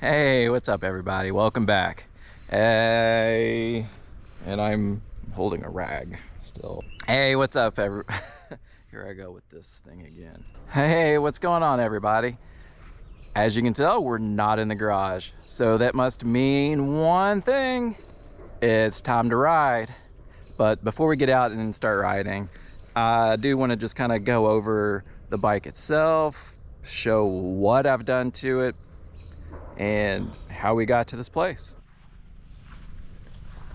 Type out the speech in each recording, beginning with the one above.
Hey, what's up everybody? Welcome back. Hey, and I'm holding a rag still. Hey, what's up Here I go with this thing again. Hey, what's going on everybody? As you can tell, we're not in the garage. So that must mean one thing. It's time to ride. But before we get out and start riding, I do want to just kind of go over the bike itself, show what I've done to it, and how we got to this place.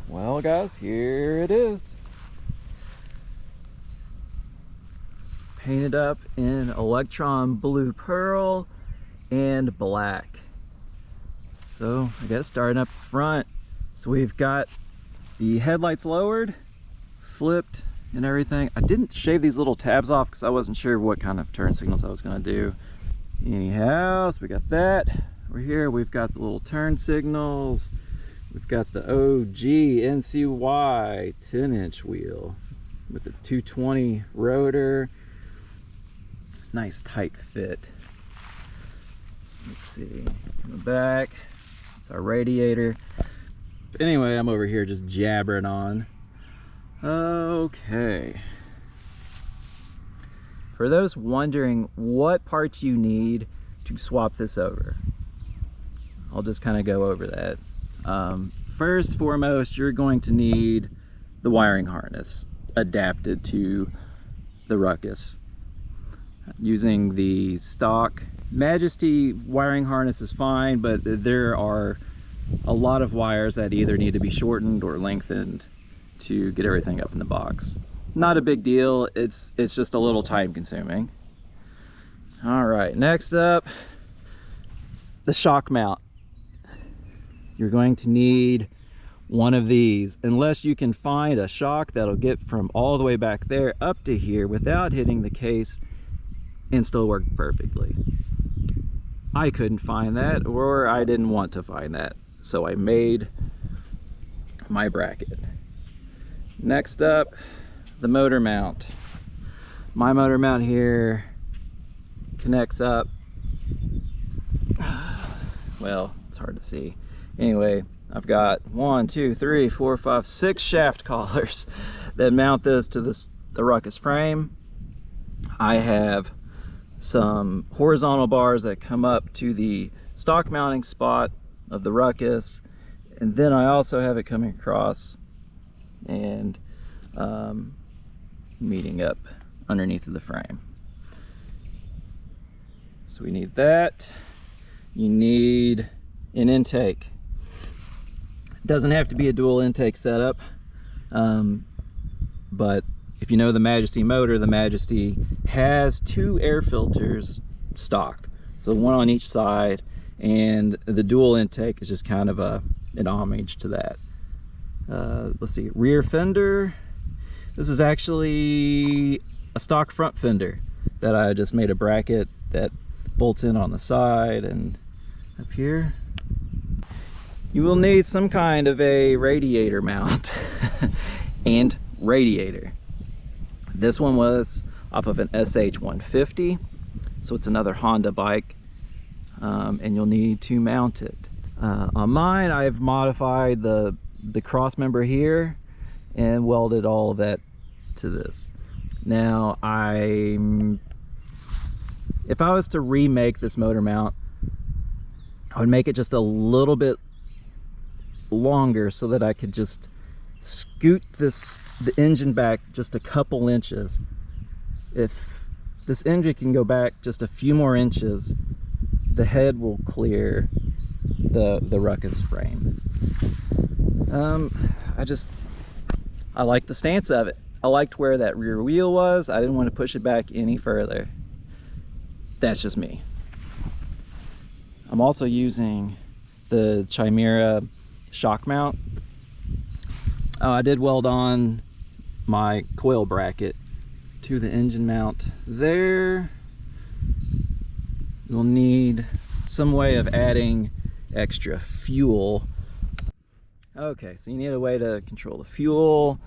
Well guys, here it is. Painted up in Electron Blue Pearl and black. So I guess starting up front, so we've got the headlights lowered, flipped and everything. I didn't shave these little tabs off because I wasn't sure what kind of turn signals I was going to do. Anyhow, so we got that. Over here we've got the little turn signals. We've got the OG NCY 10-inch wheel with the 220 rotor. Nice tight fit. Let's see, in the back, it's our radiator. But anyway, I'm over here just jabbering on. Okay. For those wondering what parts you need to swap this over, I'll just kind of go over that. First and foremost, you're going to need the wiring harness adapted to the Ruckus. Using the stock Majesty wiring harness is fine, but there are a lot of wires that either need to be shortened or lengthened to get everything up in the box. Not a big deal, it's just a little time consuming. All right, next up, the shock mount. You're going to need one of these, unless you can find a shock that'll get from all the way back there up to here without hitting the case and still work perfectly. I couldn't find that, or I didn't want to find that, so I made my bracket. Next up, the motor mount. My motor mount here connects up, well, it's hard to see. Anyway, I've got 6 shaft collars that mount this to the Ruckus frame. I have some horizontal bars that come up to the stock mounting spot of the Ruckus, and then I also have it coming across and meeting up underneath of the frame. So we need that. You need an intake. It doesn't have to be a dual intake setup, but if you know the Majesty motor, the Majesty has 2 air filters stock, so one on each side, and the dual intake is just kind of an homage to that. Let's see, rear fender. This is actually a stock front fender that I just made a bracket that bolts in on the side and up here. You will need some kind of a radiator mount and radiator. This one was off of an SH150, so it's another Honda bike, and you'll need to mount it. On mine, I've modified the cross member here and welded all of that to this. Now, if I was to remake this motor mount, I would make it just a little bit longer so that I could just scoot the engine back just a couple inches. If this engine can go back just a few more inches, the head will clear the Ruckus frame. I like the stance of it. I liked where that rear wheel was. I didn't want to push it back any further. That's just me. I'm also using the Chimera shock mount. I did weld on my coil bracket to the engine mount there. You'll need some way of adding extra fuel. Okay, so you need a way to control the fuel.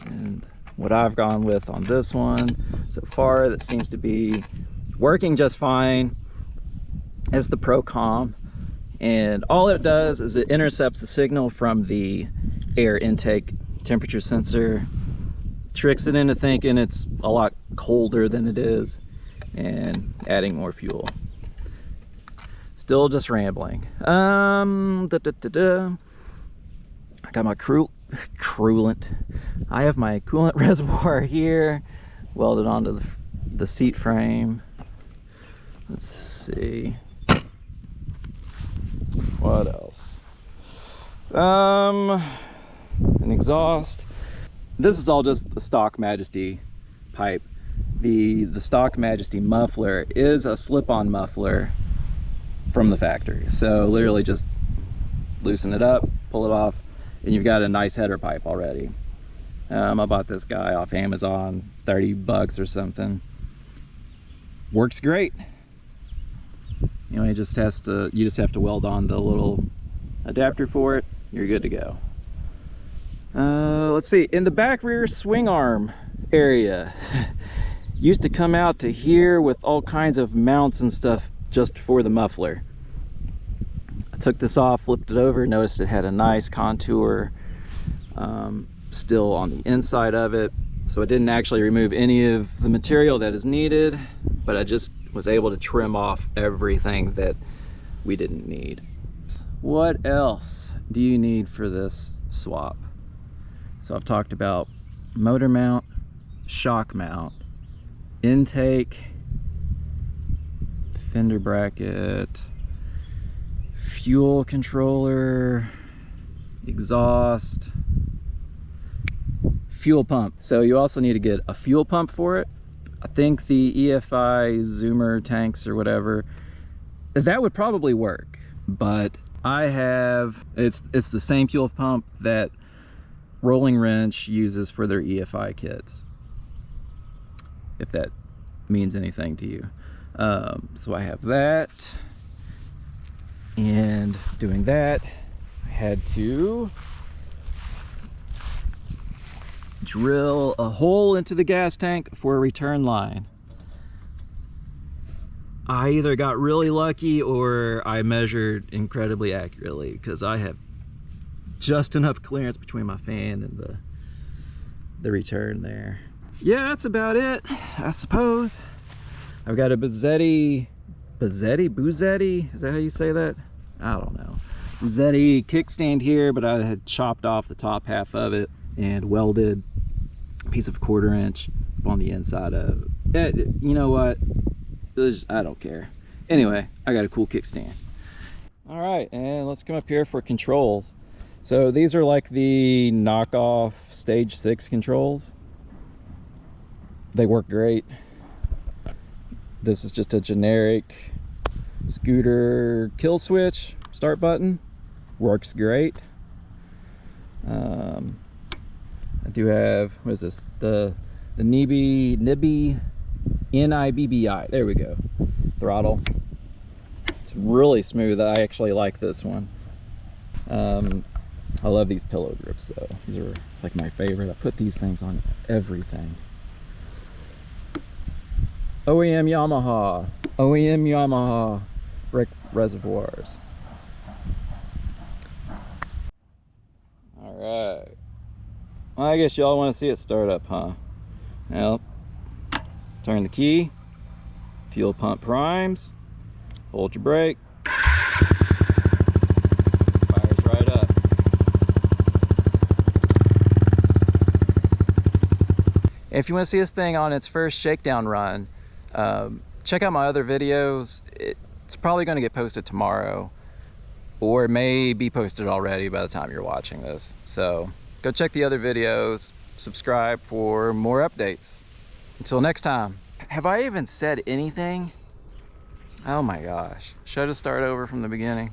And what I've gone with on this one so far, that seems to be working just fine, It's the ProCom, and all it does is it intercepts the signal from the air intake temperature sensor, tricks it into thinking it's a lot colder than it is, and adding more fuel. Still just rambling. I got my coolant. I have my coolant reservoir here, welded onto the seat frame. Let's see. What else? An exhaust. This is all just the stock Majesty pipe. The stock Majesty muffler is a slip-on muffler from the factory. So literally just loosen it up, pull it off, and you've got a nice header pipe already. I bought this guy off Amazon, 30 bucks or something. Works great. You know, you just have to weld on the little adapter for it. You're good to go. Let's see, in the back rear swing arm area, used to come out to here with all kinds of mounts and stuff just for the muffler. I took this off, flipped it over, noticed it had a nice contour still on the inside of it. So I didn't actually remove any of the material that is needed, but I just was able to trim off everything that we didn't need. What else do you need for this swap? So I've talked about motor mount, shock mount, intake, fender bracket, fuel controller, exhaust, fuel pump. So you also need to get a fuel pump for it. I think the EFI Zoomer tanks or whatever, that would probably work, but I have, it's the same fuel pump that Rolling Wrench uses for their EFI kits, if that means anything to you. So I have that, and doing that, I had to drill a hole into the gas tank for a return line. I either got really lucky or I measured incredibly accurately, because I have just enough clearance between my fan and the return there. Yeah, that's about it, I suppose. I've got a Buzzetti, is that how you say that? I don't know. Buzzetti kickstand here, but I had chopped off the top half of it and welded a piece of 1/4 inch on the inside of it. You know what? I don't care. Anyway, I got a cool kickstand. All right, and let's come up here for controls. So these are like the knockoff Stage 6 controls. They work great. This is just a generic scooter kill switch start button. Works great. I do have, what is this? The Nibby NIBBI. There we go. Throttle. It's really smooth. I actually like this one. I love these pillow grips though. These are like my favorite. I put these things on everything. OEM Yamaha brick reservoirs. All right. Well, I guess y'all want to see it start up, huh? Well, turn the key, fuel pump primes, hold your brake, fires right up. If you want to see this thing on its first shakedown run, check out my other videos. It's probably going to get posted tomorrow, or it may be posted already by the time you're watching this. So go check the other videos, subscribe for more updates. Until next time. Have I even said anything? Oh my gosh. Should I start over from the beginning?